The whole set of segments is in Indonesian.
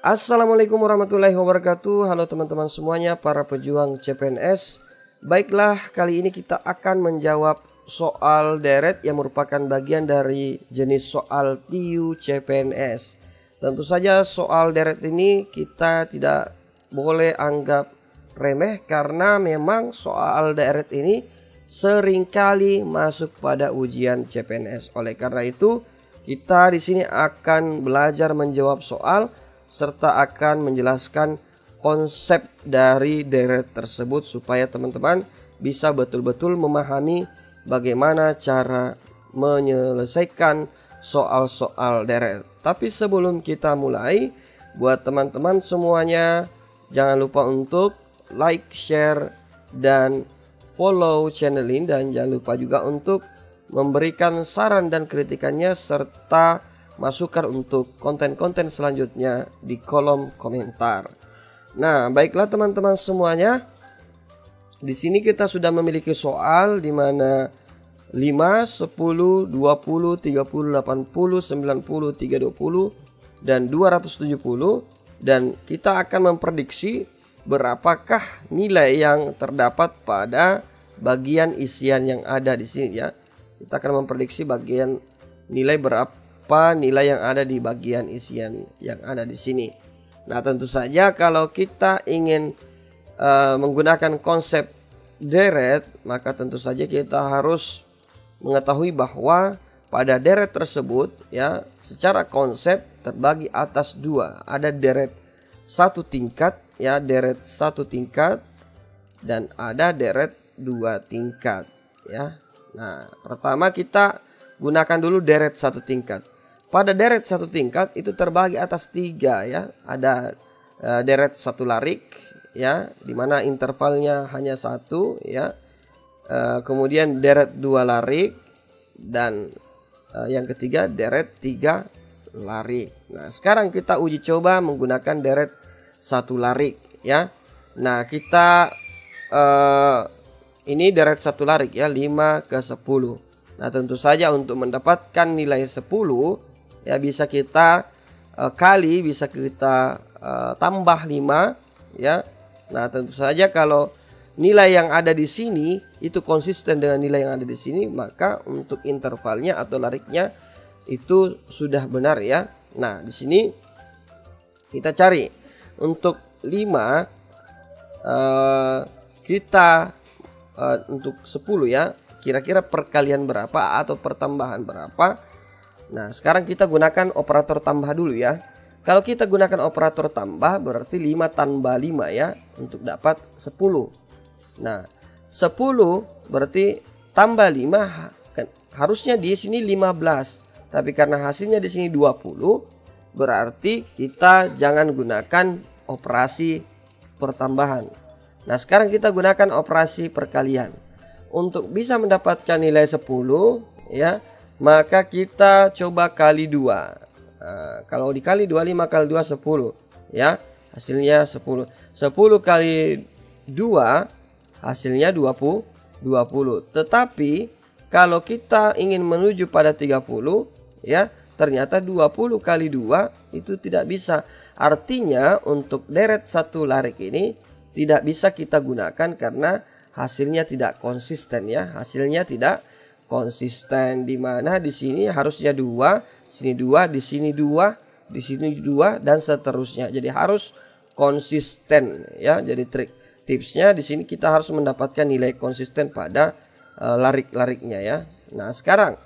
Assalamualaikum warahmatullahi wabarakatuh. Halo teman-teman semuanya, para pejuang CPNS. Baiklah, kali ini kita akan menjawab soal deret yang merupakan bagian dari jenis soal TIU CPNS. Tentu saja soal deret ini kita tidak boleh anggap remeh karena memang soal deret ini seringkali masuk pada ujian CPNS. Oleh karena itu, kita di sini akan belajar menjawab soal serta akan menjelaskan konsep dari deret tersebut supaya teman-teman bisa betul-betul memahami bagaimana cara menyelesaikan soal-soal deret. Tapi sebelum kita mulai, buat teman-teman semuanya jangan lupa untuk like, share, dan follow channel ini, dan jangan lupa juga untuk memberikan saran dan kritikannya serta masukan untuk konten-konten selanjutnya di kolom komentar. Nah, baiklah teman-teman semuanya. Di sini kita sudah memiliki soal di mana 5, 10, 20, 30, 80, 90, 320 dan 270, dan kita akan memprediksi berapakah nilai yang terdapat pada bagian isian yang ada di sini ya. Kita akan memprediksi bagian nilai berapa nilai yang ada di bagian isian yang ada di sini. Nah, tentu saja kalau kita ingin menggunakan konsep deret, maka tentu saja kita harus mengetahui bahwa pada deret tersebut ya, secara konsep terbagi atas dua. Ada deret satu tingkat ya, deret satu tingkat, dan ada deret dua tingkat ya. Nah, pertama kita gunakan dulu deret satu tingkat. Pada deret satu tingkat itu terbagi atas tiga ya. Ada deret satu larik ya, dimana intervalnya hanya satu ya. Kemudian deret dua larik, dan yang ketiga deret tiga larik. Nah, sekarang kita uji coba menggunakan deret satu larik ya. Nah, kita ini deret satu larik ya, 5 ke 10. Nah, tentu saja untuk mendapatkan nilai 10 ya, bisa kita kali, bisa kita tambah 5 ya. Nah, tentu saja kalau nilai yang ada di sini itu konsisten dengan nilai yang ada di sini, maka untuk intervalnya atau lariknya itu sudah benar ya. Nah, di sini kita cari untuk 5 kita untuk 10 ya, kira-kira perkalian berapa atau pertambahan berapa. Nah, sekarang kita gunakan operator tambah dulu ya. Kalau kita gunakan operator tambah berarti 5 tambah 5 ya, untuk dapat 10. Nah, 10 berarti tambah 5 harusnya di sini 15. Tapi karena hasilnya di sini 20, berarti kita jangan gunakan operasi pertambahan. Nah, sekarang kita gunakan operasi perkalian. Untuk bisa mendapatkan nilai 10 ya, maka kita coba kali 2. Nah, kalau dikali 2, 5 kali 2 10 ya. Hasilnya 10. 10 kali 2 hasilnya 20. Tetapi kalau kita ingin menuju pada 30 ya, ternyata 20 kali 2 itu tidak bisa. Artinya untuk deret satu larik ini tidak bisa kita gunakan karena hasilnya tidak konsisten ya. Hasilnya tidak konsisten, di mana di sini harusnya 2, sini 2, di sini 2, di sini 2, dan seterusnya. Jadi harus konsisten ya. Jadi tipsnya di sini kita harus mendapatkan nilai konsisten pada larik-lariknya ya. Nah, sekarang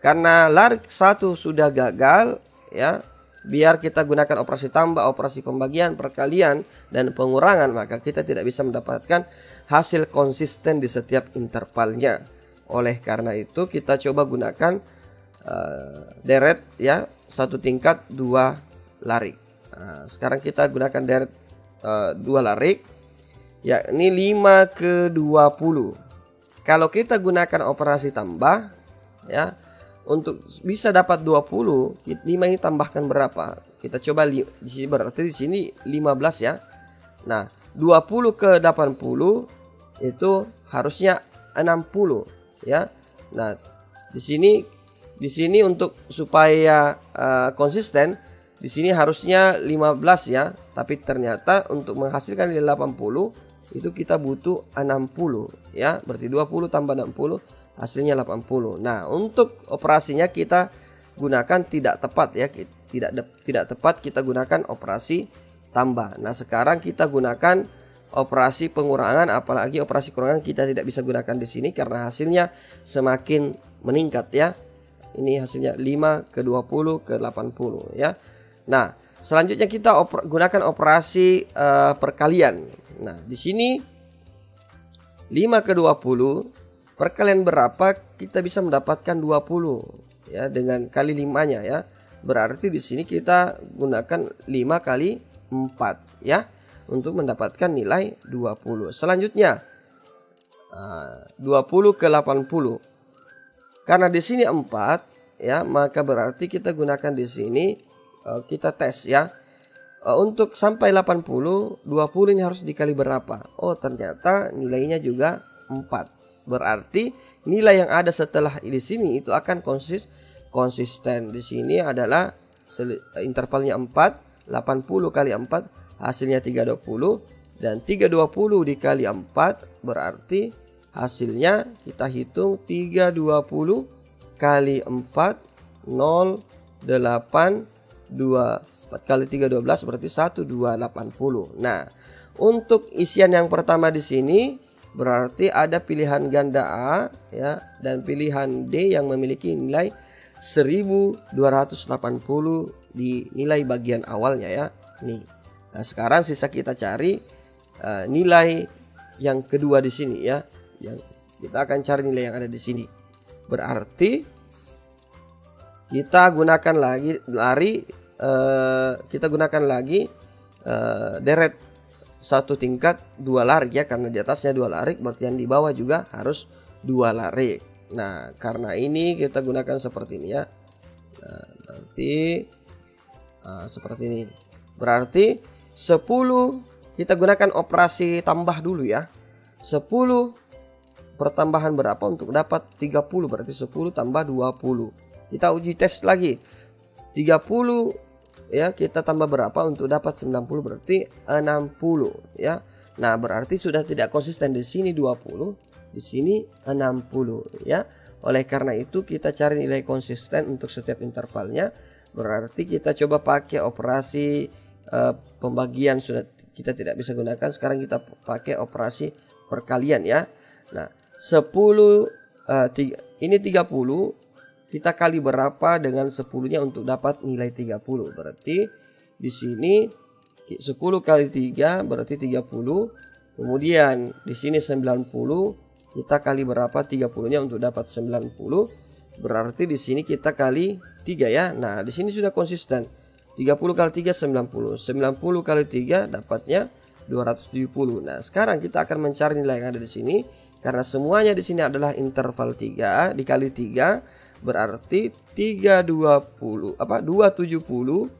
karena larik 1 sudah gagal ya, biar kita gunakan operasi tambah, operasi pembagian, perkalian, dan pengurangan, maka kita tidak bisa mendapatkan hasil konsisten di setiap intervalnya. Oleh karena itu kita coba gunakan deret ya, satu tingkat 2 larik. Nah, sekarang kita gunakan deret 2 larik, yakni 5 ke 20. Kalau kita gunakan operasi tambah ya, untuk bisa dapat 20, 5 ini tambahkan berapa? Kita coba di sini, berarti di sini 15 ya. Nah, 20 ke 80 itu harusnya 60 ya. Nah, di sini untuk supaya konsisten, di sini harusnya 15 ya, tapi ternyata untuk menghasilkan nilai 80 itu kita butuh 60 ya. Berarti 20 tambah 60 hasilnya 80. Nah, untuk operasinya kita gunakan tidak tepat ya. Tidak tepat kita gunakan operasi tambah. Nah, sekarang kita gunakan operasi pengurangan, apalagi operasi kurangan kita tidak bisa gunakan di sini karena hasilnya semakin meningkat ya. Ini hasilnya 5 ke 20 ke 80 ya. Nah, selanjutnya kita gunakan operasi perkalian. Nah, di sini 5 ke 20 perkalian berapa kita bisa mendapatkan 20 ya, dengan kali 5-nya ya. Berarti di sini kita gunakan 5 kali 4 ya untuk mendapatkan nilai 20. Selanjutnya 20 ke 80. Karena di sini 4 ya, maka berarti kita gunakan di sini kita tes ya. Untuk sampai 80, 20 ini harus dikali berapa? Oh, ternyata nilainya juga 4. Berarti nilai yang ada setelah di sini itu akan konsisten. Di sini adalah intervalnya 4, 80 kali 4 hasilnya 320, dan 320 dikali 4 berarti hasilnya kita hitung 320 kali 4 0 8 2, 4 kali 3 12 berarti 1280. Nah, untuk isian yang pertama di sini berarti ada pilihan ganda A ya dan pilihan D yang memiliki nilai 1280 di nilai bagian awalnya ya. Nih. Nah, sekarang sisa kita cari nilai yang kedua di sini ya. Yang kita akan cari nilai yang ada di sini. Berarti kita gunakan lagi deret satu tingkat 2 larik ya, karena di atasnya 2 larik berarti yang di bawah juga harus 2 larik. Nah, karena ini kita gunakan seperti ini ya. Nah, berarti seperti ini. Berarti 10 kita gunakan operasi tambah dulu ya. 10 pertambahan berapa untuk dapat 30, berarti 10 tambah 20. Kita uji tes lagi. 30 ya, kita tambah berapa untuk dapat 90, berarti 60 ya. Nah, berarti sudah tidak konsisten, di sini 20, di sini 60 ya. Oleh karena itu kita cari nilai konsisten untuk setiap intervalnya. Berarti kita coba pakai operasi pembagian, sudah kita tidak bisa gunakan. Sekarang kita pakai operasi perkalian ya. Nah, 10 ini 30 kita kali berapa dengan 10-nya untuk dapat nilai 30. Berarti di sini 10 kali 3 berarti 30. Kemudian di sini 90 kita kali berapa 30-nya untuk dapat 90. Berarti di sini kita kali 3 ya. Nah, di sini sudah konsisten. 30 kali 3 90. 90 kali 3 dapatnya 270. Nah, sekarang kita akan mencari nilai yang ada di sini. Karena semuanya di sini adalah interval 3 dikali 3 berarti 270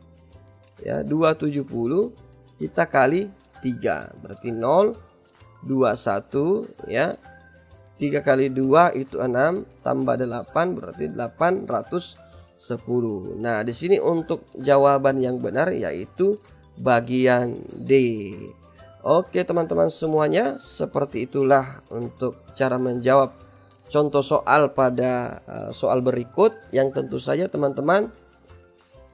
ya, 270 kita kali 3 berarti 0 21 ya. 3 kali 2 itu 6 tambah 8 berarti 810. Nah, di sini untuk jawaban yang benar yaitu bagian D. Oke teman-teman semuanya, seperti itulah untuk cara menjawab contoh soal pada soal berikut, yang tentu saja teman-teman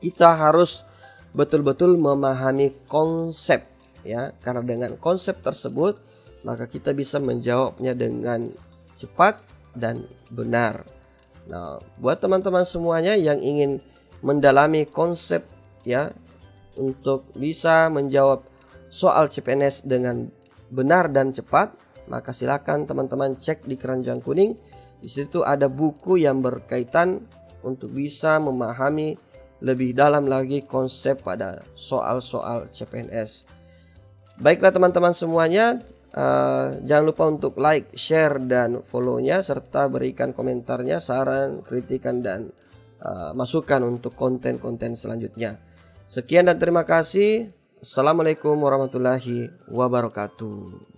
kita harus betul-betul memahami konsep ya, karena dengan konsep tersebut maka kita bisa menjawabnya dengan cepat dan benar. Nah, buat teman-teman semuanya yang ingin mendalami konsep ya untuk bisa menjawab soal CPNS dengan benar dan cepat, maka silakan teman-teman cek di keranjang kuning. Di situ ada buku yang berkaitan untuk bisa memahami lebih dalam lagi konsep pada soal-soal CPNS. Baiklah teman-teman semuanya, jangan lupa untuk like, share, dan follow-nya, serta berikan komentarnya, saran, kritikan, dan masukan untuk konten-konten selanjutnya. Sekian dan terima kasih. Assalamualaikum warahmatullahi wabarakatuh.